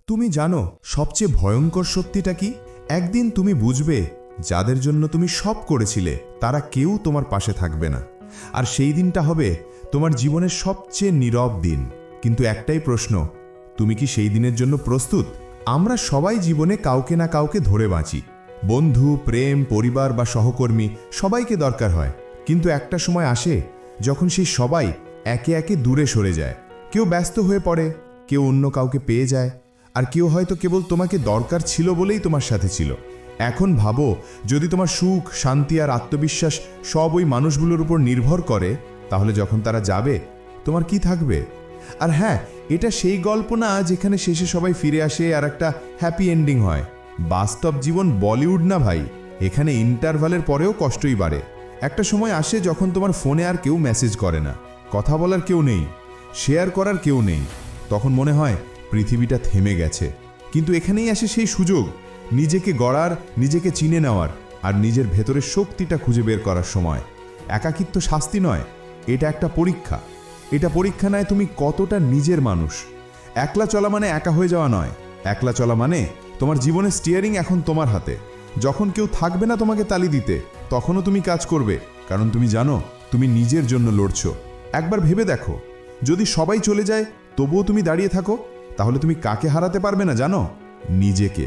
তুমি জানো সবচেয়ে ভয়ঙ্কর সত্যিটা কি? একদিন তুমি বুঝবে যাদের জন্য তুমি সব করেছিলে তারা কেউ তোমার পাশে থাকবে না। আর সেই দিনটা হবে তোমার জীবনের সবচেয়ে নীরব দিন। কিন্তু একটাই প্রশ্ন, তুমি কি সেই দিনের জন্য প্রস্তুত? আমরা সবাই জীবনে কাউকে না কাউকে ধরে বাঁচি। বন্ধু, প্রেম, পরিবার বা সহকর্মী সবাইকে দরকার হয়। কিন্তু একটা সময় আসে যখন সেই সবাই একে একে দূরে সরে যায়। কেউ ব্যস্ত হয়ে পড়ে, কেউ অন্য কাউকে পেয়ে যায়, আর কেউ হয়তো কেবল তোমাকে দরকার ছিল বলেই তোমার সাথে ছিল। এখন ভাবো, যদি তোমার সুখ, শান্তি আর আত্মবিশ্বাস সব ওই মানুষগুলোর উপর নির্ভর করে, তাহলে যখন তারা যাবে তোমার কি থাকবে? আর হ্যাঁ, এটা সেই গল্প না যেখানে শেষে সবাই ফিরে আসে আর একটা হ্যাপি এন্ডিং হয়। বাস্তব জীবন বলিউড না ভাই। এখানে ইন্টারভালের পরেও কষ্টই বাড়ে। একটা সময় আসে যখন তোমার ফোনে আর কেউ মেসেজ করে না, কথা বলার কেউ নেই, শেয়ার করার কেউ নেই। তখন মনে হয় পৃথিবীটা থেমে গেছে। কিন্তু এখানেই আসে সেই সুযোগ, নিজেকে গড়ার, নিজেকে চিনে নেওয়ার আর নিজের ভেতরের শক্তিটা খুঁজে বের করার সময়। একাকিত্ব শাস্তি নয়, এটা একটা পরীক্ষা। এটা পরীক্ষা নেয় তুমি কতটা নিজের মানুষ। একলা চলা মানে একা হয়ে যাওয়া নয়। একলা চলা মানে তোমার জীবনের স্টিয়ারিং এখন তোমার হাতে। যখন কেউ থাকবে না তোমাকে তালি দিতে, তখনও তুমি কাজ করবে, কারণ তুমি জানো তুমি নিজের জন্য লড়ছো। একবার ভেবে দেখো, যদি সবাই চলে যায় তবুও তুমি দাঁড়িয়ে থাকো, তাহলে তুমি কাকে হারাতে পারবে না জানো? নিজেকে।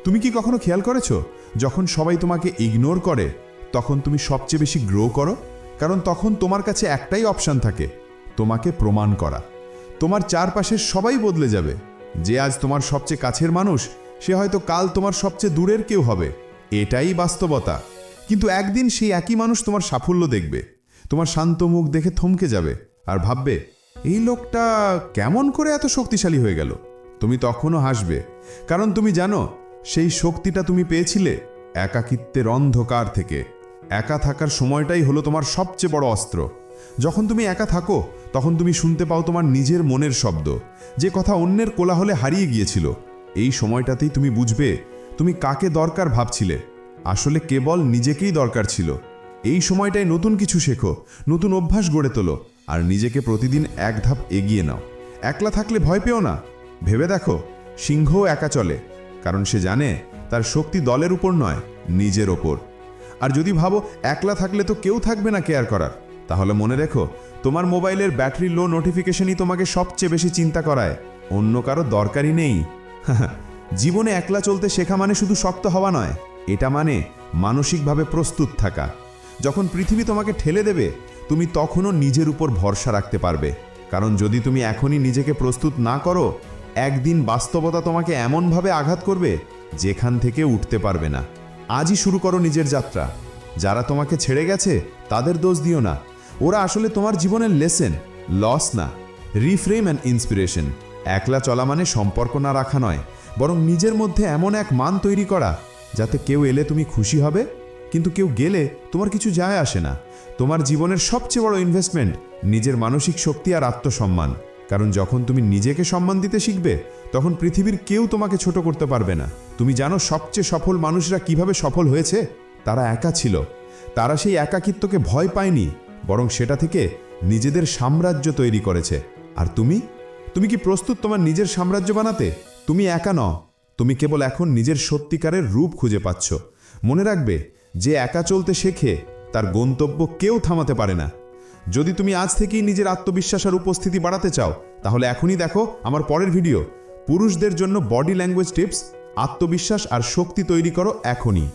তুমি কি কখনো খেয়াল করেছো, যখন সবাই তোমাকে ইগনোর করে তখন তুমি সবচেয়ে বেশি গ্রো করো? কারণ তখন তোমার কাছে একটাই অপশন থাকে, তোমাকে প্রমাণ করা। তোমার চারপাশের সবাই বদলে যাবে। যে আজ তোমার সবচেয়ে কাছের মানুষ, সে হয়তো কাল তোমার সবচেয়ে দূরের কেউ হবে। এটাই বাস্তবতা। কিন্তু একদিন সেই একই মানুষ তোমার সাফল্য দেখবে, তোমার শান্ত মুখ দেখে থমকে যাবে আর ভাববে, এই লোকটা কেমন করে এত শক্তিশালী হয়ে গেল? তুমি তখনও হাসবে, কারণ তুমি জানো সেই শক্তিটা তুমি পেয়েছিলে একাকিত্বের অন্ধকার থেকে। একা থাকার সময়টাই হলো তোমার সবচেয়ে বড় অস্ত্র। যখন তুমি একা থাকো তখন তুমি শুনতে পাও তোমার নিজের মনের শব্দ, যে কথা অন্যের কোলাহলে হারিয়ে গিয়েছিল। এই সময়টাতেই তুমি বুঝবে তুমি কাকে দরকার ভাবছিলে, আসলে কেবল নিজেকেই দরকার ছিল। এই সময়টায় নতুন কিছু শেখো, নতুন অভ্যাস গড়ে তোলো আর নিজেকে প্রতিদিন এক ধাপ এগিয়ে নাও। একলা থাকলে ভয় পেও না। ভেবে দেখো, সিংহও একা চলে, কারণ সে জানে তার শক্তি দলের উপর নয়, নিজের ওপর। আর যদি ভাবো একলা থাকলে তো কেউ থাকবে না কেয়ার করার, তাহলে মনে রেখো, তোমার মোবাইলের ব্যাটারি লো নোটিফিকেশনই তোমাকে সবচেয়ে বেশি চিন্তা করায়। অন্য কারো দরকারই নেই। জীবনে একলা চলতে শেখা মানে শুধু শক্ত হওয়া নয়, এটা মানে মানসিকভাবে প্রস্তুত থাকা। যখন পৃথিবী তোমাকে ঠেলে দেবে, তুমি তখনও নিজের উপর ভরসা রাখতে পারবে। কারণ যদি তুমি এখনই নিজেকে প্রস্তুত না করো, একদিন বাস্তবতা তোমাকে এমনভাবে আঘাত করবে যেখান থেকে উঠতে পারবে না। আজই শুরু করো নিজের যাত্রা। যারা তোমাকে ছেড়ে গেছে তাদের দোষ দিও না, ওরা আসলে তোমার জীবনের লেসেন, লস না। Reframe and inspiration. একলা চলা মানে সম্পর্ক না রাখা নয়, বরং নিজের মধ্যে এমন এক মান তৈরি করা যাতে কেউ এলে তুমি খুশি হবে, কিন্তু কেউ গেলে তোমার কিছু যায় আসে না। তোমার জীবনের সবচেয়ে বড় ইনভেস্টমেন্ট নিজের মানসিক শক্তি আর আত্মসম্মান। কারণ যখন তুমি নিজেকে সম্মান দিতে শিখবে, তখন পৃথিবীর কেউ তোমাকে ছোট করতে পারবে না। তুমি জানো সবচেয়ে সফল মানুষরা কিভাবে সফল হয়েছে? তারা একা ছিল। তারা সেই একাকিত্বকে ভয় পায়নি, বরং সেটা থেকে নিজেদের সাম্রাজ্য তৈরি করেছে। আর তুমি কি প্রস্তুত তোমার নিজের সাম্রাজ্য বানাতে? তুমি একা নও, তুমি কেবল এখন নিজের সত্যিকারের রূপ খুঁজে পাচ্ছ। মনে রাখবে, যে একা চলতে শেখে তার গন্তব্য কেউ থামাতে পারে না। যদি তুমি আজ থেকেই নিজের আত্মবিশ্বাস আর উপস্থিতি বাড়াতে চাও, তাহলে এখনই দেখো আমার পরের ভিডিও। পুরুষদের জন্য বডি ল্যাঙ্গুয়েজ টিপস, আত্মবিশ্বাস আর শক্তি তৈরি করো এখনই।